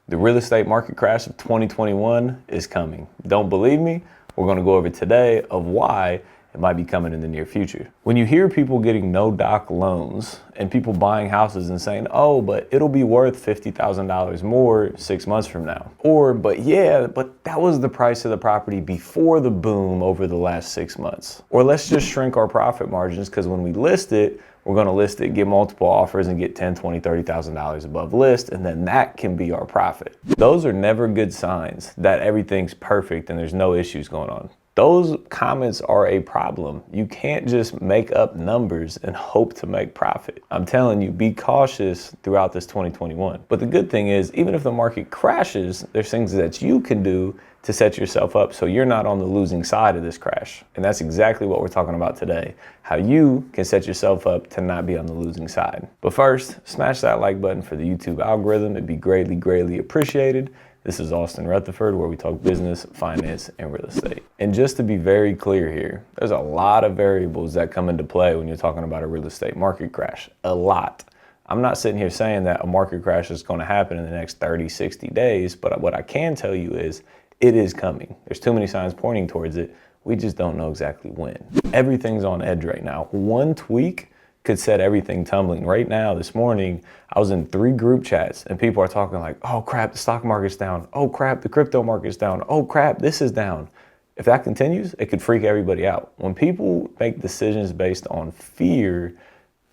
The real estate market crash of 2021 is coming. Don't believe me? We're going to go over today of why it might be coming in the near future. When you hear people getting no doc loans and people buying houses and saying, oh, but it'll be worth $50,000 more 6 months from now. Or, but that was the price of the property before the boom over the last 6 months. Or let's just shrink our profit margins because when we list it, we're going to list it, get multiple offers and get $10,000, $20,000, $30,000 above list. And then that can be our profit. Those are never good signs that everything's perfect and there's no issues going on. Those comments are a problem. You can't just make up numbers and hope to make profit. I'm telling you, be cautious throughout this 2021. But the good thing is, even if the market crashes, there's things that you can do to set yourself up so you're not on the losing side of this crash. And that's exactly what we're talking about today, how you can set yourself up to not be on the losing side. But first, smash that like button for the YouTube algorithm. It'd be greatly, greatly appreciated. This is Austin Rutherford, where we talk business, finance, and real estate. And just to be very clear here, there's a lot of variables that come into play when you're talking about a real estate market crash. A lot. I'm not sitting here saying that a market crash is going to happen in the next 30, 60 days, but what I can tell you is it is coming. There's too many signs pointing towards it. We just don't know exactly when. Everything's on edge right now. One tweak could set everything tumbling. Right now, this morning, I was in 3 group chats and people are talking like, oh crap, the stock market's down. Oh crap, the crypto market's down. Oh crap, this is down. If that continues, it could freak everybody out. When people make decisions based on fear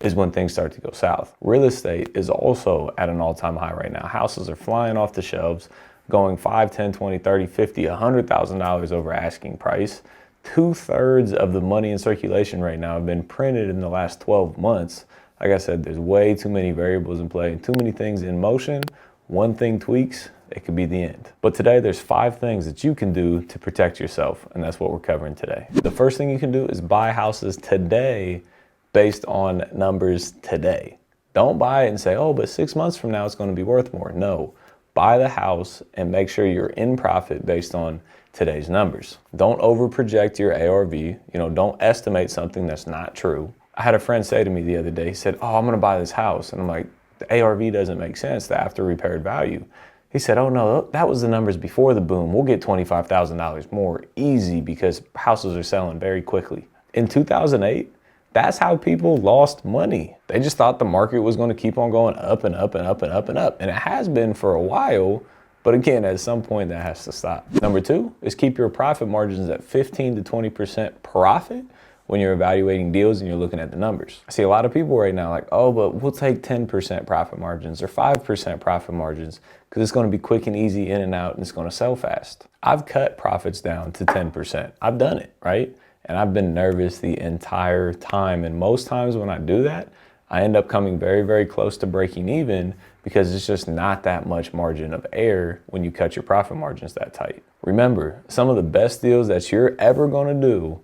is when things start to go south. Real estate is also at an all-time high right now. Houses are flying off the shelves, going $5, $10, $20, $30, $50, $100,000 over asking price. 2/3 of the money in circulation right now have been printed in the last 12 months. Like I said, there's way too many variables in play and too many things in motion. One thing tweaks, it could be the end. But today there's 5 things that you can do to protect yourself, and that's what we're covering today. The first thing you can do is buy houses today based on numbers today. Don't buy it and say, oh, but 6 months from now it's going to be worth more. No, buy the house and make sure you're in profit based on today's numbers. Don't over project your ARV. Don't estimate something that's not true. I had a friend say to me the other day, he said, oh, I'm going to buy this house. And I'm like, the ARV doesn't make sense, the after repaired value. He said, oh no, that was the numbers before the boom. We'll get $25,000 more easy because houses are selling very quickly. In 2008, that's how people lost money. They just thought the market was going to keep on going up and up and up and up and up. And it has been for a while. But again, at some point that has to stop. Number 2 is keep your profit margins at 15 to 20% profit when you're evaluating deals and you're looking at the numbers. I see a lot of people right now like, oh, but we'll take 10% profit margins or 5% profit margins because it's going to be quick and easy in and out and it's going to sell fast. I've cut profits down to 10%. I've done it, right? And I've been nervous the entire time. And most times when I do that, I end up coming very, very close to breaking even because it's just not that much margin of error when you cut your profit margins that tight. Remember, some of the best deals that you're ever going to do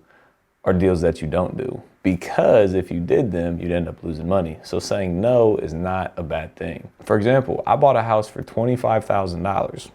are deals that you don't do, because if you did them, you'd end up losing money. So saying no is not a bad thing. For example, I bought a house for $25,000.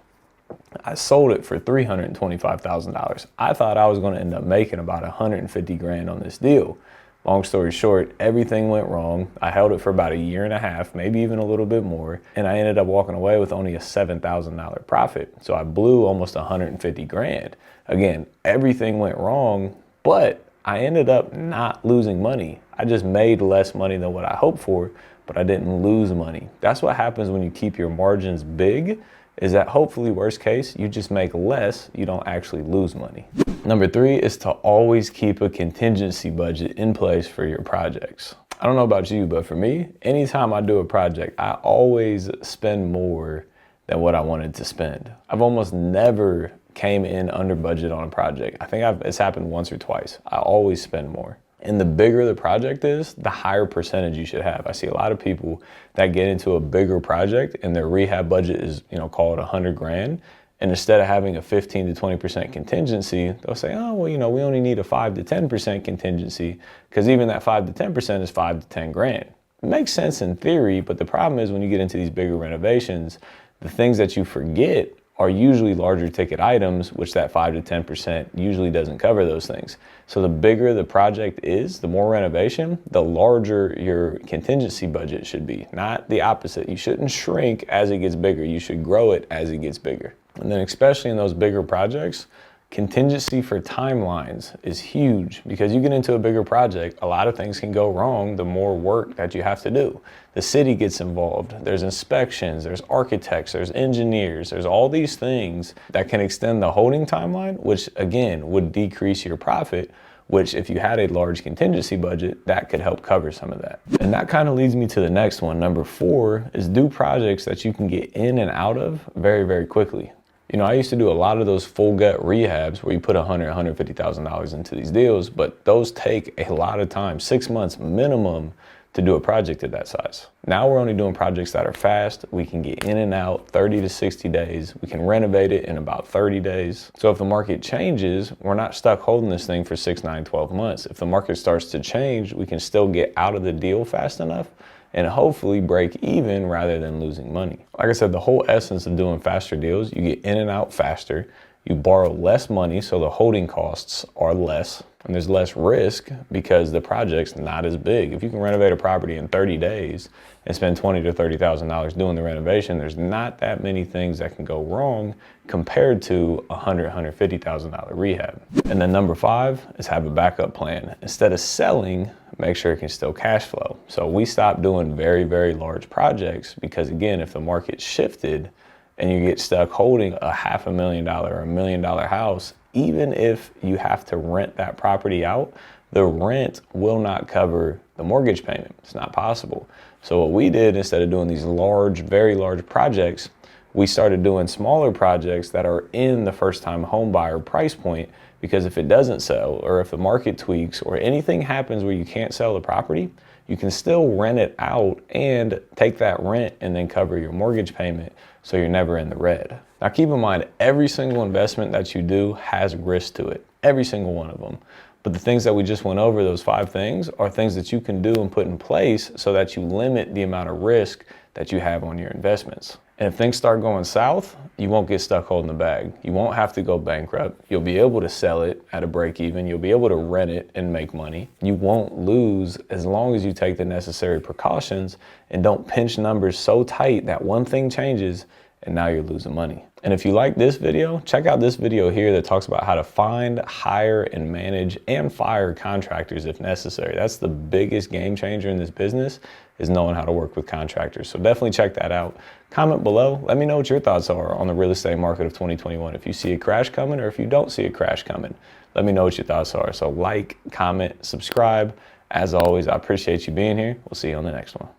I sold it for $325,000. I thought I was going to end up making about 150 grand on this deal. Long story short, everything went wrong. I held it for about 1.5 years, maybe even a little bit more. And I ended up walking away with only a $7,000 profit. So I blew almost 150 grand. Again, everything went wrong, but I ended up not losing money. I just made less money than what I hoped for, but I didn't lose money. That's what happens when you keep your margins big, is that hopefully worst case, you just make less, you don't actually lose money. Number 3 is to always keep a contingency budget in place for your projects. I don't know about you, but for me, anytime I do a project, I always spend more than what I wanted to spend. I've almost never came in under budget on a project. I think it's happened once or twice. I always spend more. And the bigger the project is, the higher percentage you should have. I see a lot of people that get into a bigger project and their rehab budget is, call it 100 grand. And instead of having a 15 to 20% contingency, they'll say, oh, well, we only need a 5 to 10% contingency, because even that 5 to 10% is 5 to 10 grand. It makes sense in theory, but the problem is when you get into these bigger renovations, the things that you forget are usually larger ticket items, which that 5 to 10% usually doesn't cover those things. So the bigger the project is, the more renovation, the larger your contingency budget should be, not the opposite. You shouldn't shrink as it gets bigger. You should grow it as it gets bigger. And then especially in those bigger projects, contingency for timelines is huge, because you get into a bigger project, a lot of things can go wrong the more work that you have to do. The city gets involved, there's inspections, there's architects, there's engineers, there's all these things that can extend the holding timeline, which again would decrease your profit, which if you had a large contingency budget, that could help cover some of that. And that kind of leads me to the next one. Number 4 is do projects that you can get in and out of very, very quickly. You know, I used to do a lot of those full gut rehabs where you put $150,000 into these deals, but those take a lot of time, 6 months minimum to do a project of that size. Now we're only doing projects that are fast. We can get in and out 30 to 60 days. We can renovate it in about 30 days. So if the market changes, we're not stuck holding this thing for 6, 9, 12 months. If the market starts to change, we can still get out of the deal fast enough and hopefully break even rather than losing money. Like I said, the whole essence of doing faster deals, you get in and out faster, you borrow less money, so the holding costs are less, and there's less risk because the project's not as big. If you can renovate a property in 30 days and spend $20,000 to $30,000 doing the renovation, there's not that many things that can go wrong compared to a $150,000 rehab. And then number 5 is have a backup plan. Instead of selling, make sure it can still cash flow. So we stopped doing very, very large projects because again, if the market shifted and you get stuck holding a $500,000 or $1 million house, even if you have to rent that property out, the rent will not cover the mortgage payment. It's not possible. So what we did, instead of doing these large, very large projects, we started doing smaller projects that are in the first-time home buyer price point, because if it doesn't sell, or if the market tweaks, or anything happens where you can't sell the property, you can still rent it out and take that rent and then cover your mortgage payment, so you're never in the red. Now keep in mind, every single investment that you do has risk to it, every single one of them. But the things that we just went over, those 5 things, are things that you can do and put in place so that you limit the amount of risk that you have on your investments. And if things start going south, you won't get stuck holding the bag. You won't have to go bankrupt. You'll be able to sell it at a break even. You'll be able to rent it and make money. You won't lose as long as you take the necessary precautions and don't pinch numbers so tight that one thing changes and now you're losing money. And if you like this video, check out this video here that talks about how to find, hire, and manage and fire contractors if necessary. That's the biggest game changer in this business, is knowing how to work with contractors. So definitely check that out. Comment below. Let me know what your thoughts are on the real estate market of 2021. If you see a crash coming or if you don't see a crash coming, let me know what your thoughts are. So like, comment, subscribe. As always, I appreciate you being here. We'll see you on the next one.